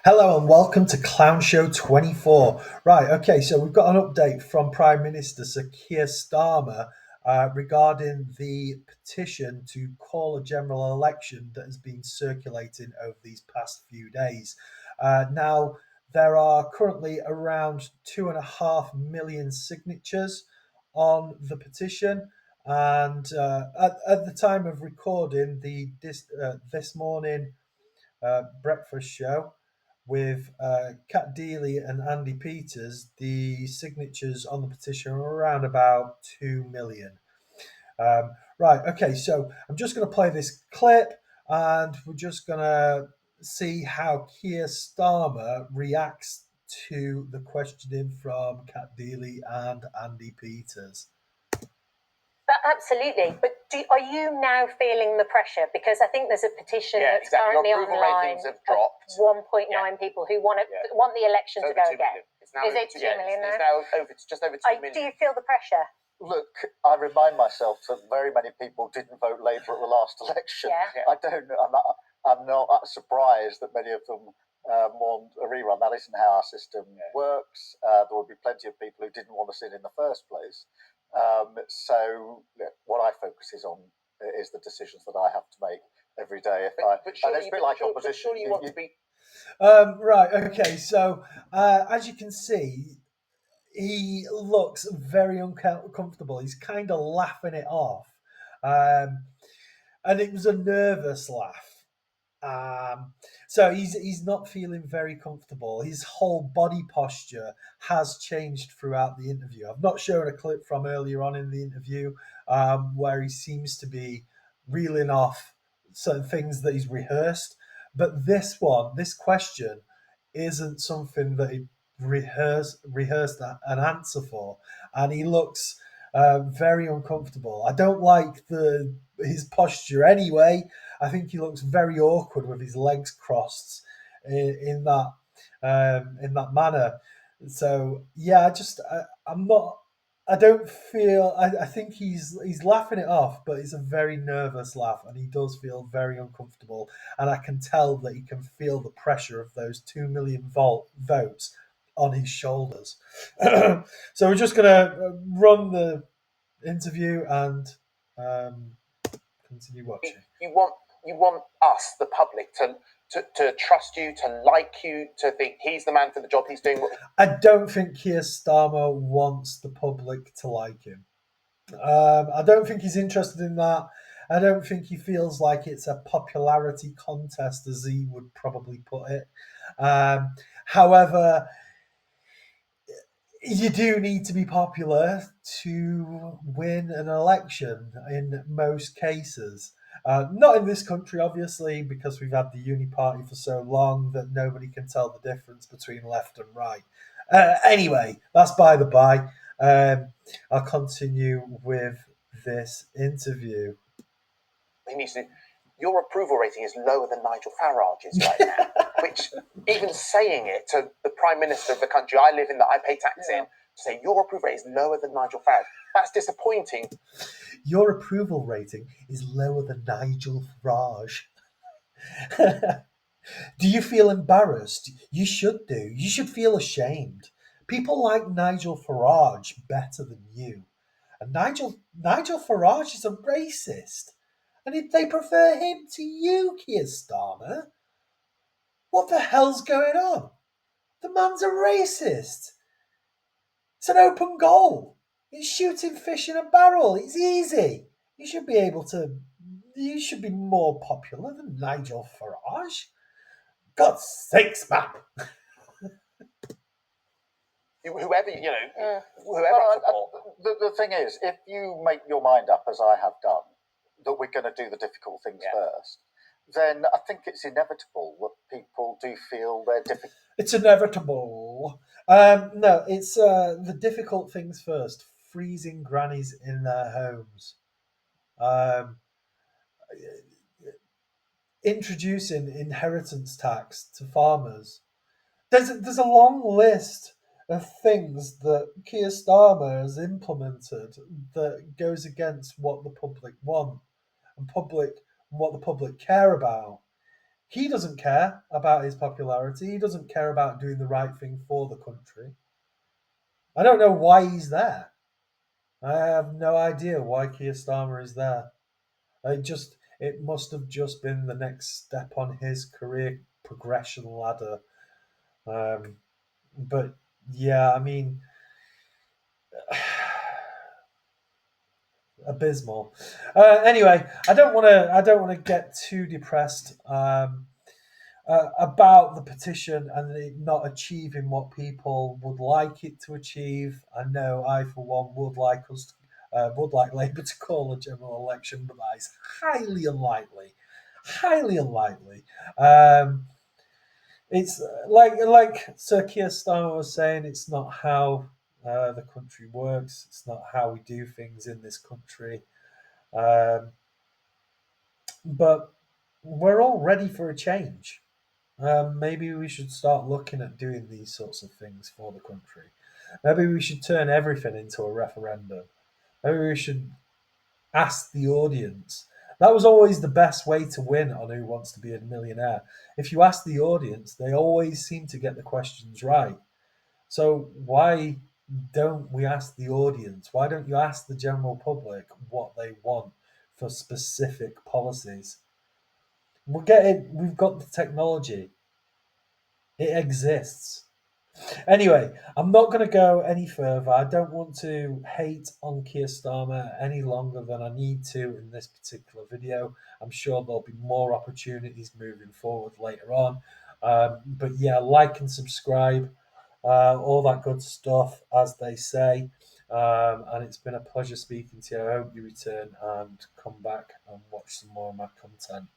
Hello and welcome to Clown Show 24. Right, okay, so we've got an update from Prime Minister Sir Keir Starmer regarding the petition to call a general election that has been circulating over these past few days. Now, there are currently around 2.5 million signatures on the petition. And at the time of recording, this morning breakfast show with Kat Deeley and Andy Peters, the signatures on the petition are around about 2 million. Right, okay, so I'm just going to play this clip and we're just going to see how Keir Starmer reacts to the questioning from Kat Deeley and Andy Peters. Absolutely, but are you now feeling the pressure? Because I think there's a petition that's currently online ratings have dropped. 1.9 people who want the election to go again. Is it 2 million now? It's now just over 2 million. Do you feel the pressure? Look, I remind myself that very many people didn't vote Labour at the last election. Yeah. I'm not surprised that many of them want a rerun. That isn't how our system works. There will be plenty of people who didn't want to sit in the first place. So what I focus on is the decisions that I have to make every day. And it's a bit like opposition. Surely you want to be. Right, okay, so as you can see, he looks very uncomfortable. He's kind of laughing it off. And it was a nervous laugh. So he's not feeling very comfortable. His whole body posture has changed throughout the interview. I've not shown a clip from earlier on in the interview where he seems to be reeling off certain things that he's rehearsed. But this question, isn't something that he rehearsed an answer for, and he looks very uncomfortable. I don't like his posture anyway. I think he looks very awkward with his legs crossed in that manner. So yeah, I don't feel. I think he's laughing it off, but it's a very nervous laugh, and he does feel very uncomfortable. And I can tell that he can feel the pressure of those 2 million votes on his shoulders. So we're just going to run the interview and continue watching. You want us, the public, to trust you, to like you, to think he's the man for the job. He's doing what. I don't think Keir Starmer wants the public to like him. I don't think he's interested in that. I don't think he feels like it's a popularity contest, as he would probably put it. However, you do need to be popular to win an election in most cases. Not in this country, obviously, because we've had the Uni Party for so long that nobody can tell the difference between left and right. Anyway, that's by the by. I'll continue with this interview. He needs to. Your approval rating is lower than Nigel Farage's right now, which even saying it to the Prime Minister of the country I live in, that I pay tax in, to say your approval rate is lower than Nigel Farage, that's disappointing. Your approval rating is lower than Nigel Farage. Do you feel embarrassed? You should do. You should feel ashamed. People like Nigel Farage better than you. And Nigel Farage is a racist. And if they prefer him to you, Keir Starmer, what the hell's going on? The man's a racist. It's an open goal. It's shooting fish in a barrel. It's easy. You should be more popular than Nigel Farage. God's sakes, man. Whoever The thing is, if you make your mind up, as I have done, that we're going to do the difficult things first, then I think it's inevitable that people do feel they're difficult. It's inevitable. No, it's the difficult things first. Freezing grannies in their homes. Introducing inheritance tax to farmers. There's a long list of things that Keir Starmer has implemented that goes against what the public want and what the public care about. He doesn't care about his popularity. He doesn't care about doing the right thing for the country. I don't know why he's there. I have no idea why Keir Starmer is there. It must have just been the next step on his career progression ladder. But yeah, I mean, abysmal. Anyway, I don't want to get too depressed about the petition and it not achieving what people would like it to achieve. I know I, for one, would like Labour to call a general election, but that is highly unlikely. Highly unlikely. It's like Sir Keir Starmer was saying. It's not how the country works. It's not how we do things in this country. But we're all ready for a change. Maybe we should start looking at doing these sorts of things for the country. Maybe we should turn everything into a referendum. Maybe we should ask the audience. That was always the best way to win on Who Wants to Be a Millionaire. If you ask the audience, they always seem to get the questions right. So why don't we ask the audience? Why don't you ask the general public what they want for specific policies? We've got the technology. It exists. Anyway, I'm not going to go any further. I don't want to hate on Keir Starmer any longer than I need to in this particular video. I'm sure there'll be more opportunities moving forward later on. But yeah, like and subscribe, all that good stuff, as they say. And it's been a pleasure speaking to you. I hope you return and come back and watch some more of my content.